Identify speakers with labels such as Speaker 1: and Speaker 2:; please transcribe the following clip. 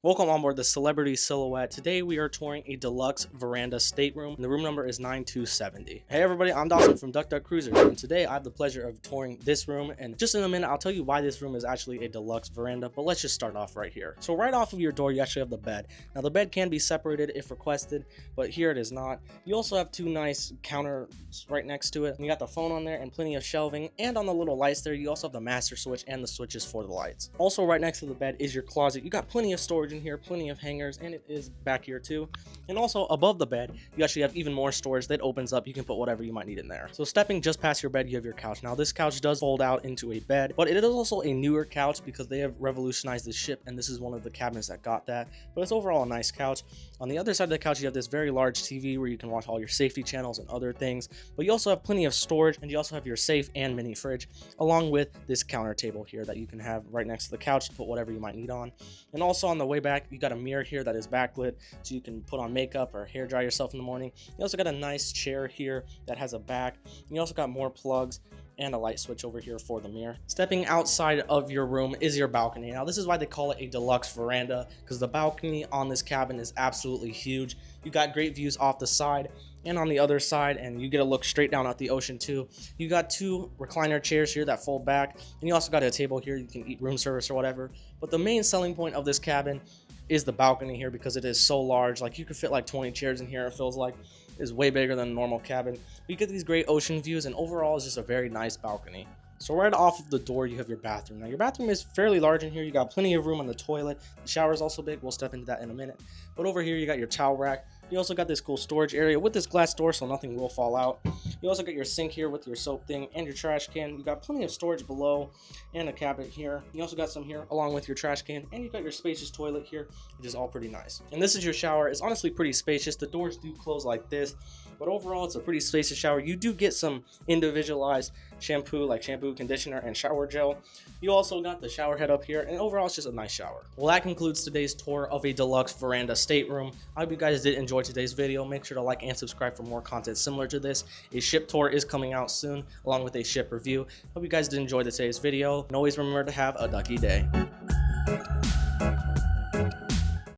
Speaker 1: Welcome on board the Celebrity Silhouette. Today we are touring a deluxe veranda stateroom, and the room number is 9270. Hey everybody, I'm Dawson from Duck Cruisers, and today I have the pleasure of touring this room, and just in a minute I'll tell you why this room is actually a deluxe veranda, but let's just start off right here. So right off of your door you actually have the bed. Now the bed can be separated if requested, but here it is not. You also have two nice counters right next to it, and you got the phone on there and plenty of shelving, and on the little lights there you also have the master switch and the switches for the lights. Also right next to the bed is your closet. You got plenty of storage in here, plenty of hangers, and it is back here too. And also above the bed you actually have even more storage that opens up. You can put whatever you might need in there. So stepping just past your bed you have your couch. Now this couch does fold out into a bed, but it is also a newer couch because they have revolutionized the ship, and this is one of the cabinets that got that. But it's overall a nice couch. On the other side of the couch you have this very large TV where you can watch all your safety channels and other things, but you also have plenty of storage, and you also have your safe and mini fridge, along with this counter table here that you can have right next to the couch to put whatever you might need on. And also on the way back you got a mirror here that is backlit, so you can put on makeup or hair dry yourself in the morning. You also got a nice chair here that has a back, and you also got more plugs and a light switch over here for the mirror. Stepping outside of your room is your balcony. Now this is why they call it a deluxe veranda, because the balcony on this cabin is absolutely huge. You got great views off the side and on the other side, and you get a look straight down at the ocean too. You got two recliner chairs here that fold back, and you also got a table here you can eat room service or whatever. But the main selling point of this cabin is the balcony here, because it is so large. Like, you could fit like 20 chairs in here. It feels like is way bigger than a normal cabin. You get these great ocean views, and overall it's just a very nice balcony. So right off of the door you have your bathroom. Now your bathroom is fairly large in here. You got plenty of room on the toilet. The shower is also big. We'll step into that in a minute. But over here you got your towel rack. You also got this cool storage area with this glass door, so nothing will fall out. You also got your sink here with your soap thing and your trash can. You got plenty of storage below and a cabinet here. You also got some here along with your trash can, and you got your spacious toilet here, which is all pretty nice. And this is your shower. It's honestly pretty spacious. The doors do close like this, but overall it's a pretty spacious shower. You do get some individualized shampoo, like shampoo, conditioner, and shower gel. You also got the shower head up here, and overall it's just a nice shower. Well, that concludes today's tour of a deluxe veranda stateroom. I hope you guys did enjoy today's video. Make sure to like and subscribe for more content similar to this. A ship tour is coming out soon, along with a ship review. Hope you guys did enjoy today's video, and always remember to have a ducky day.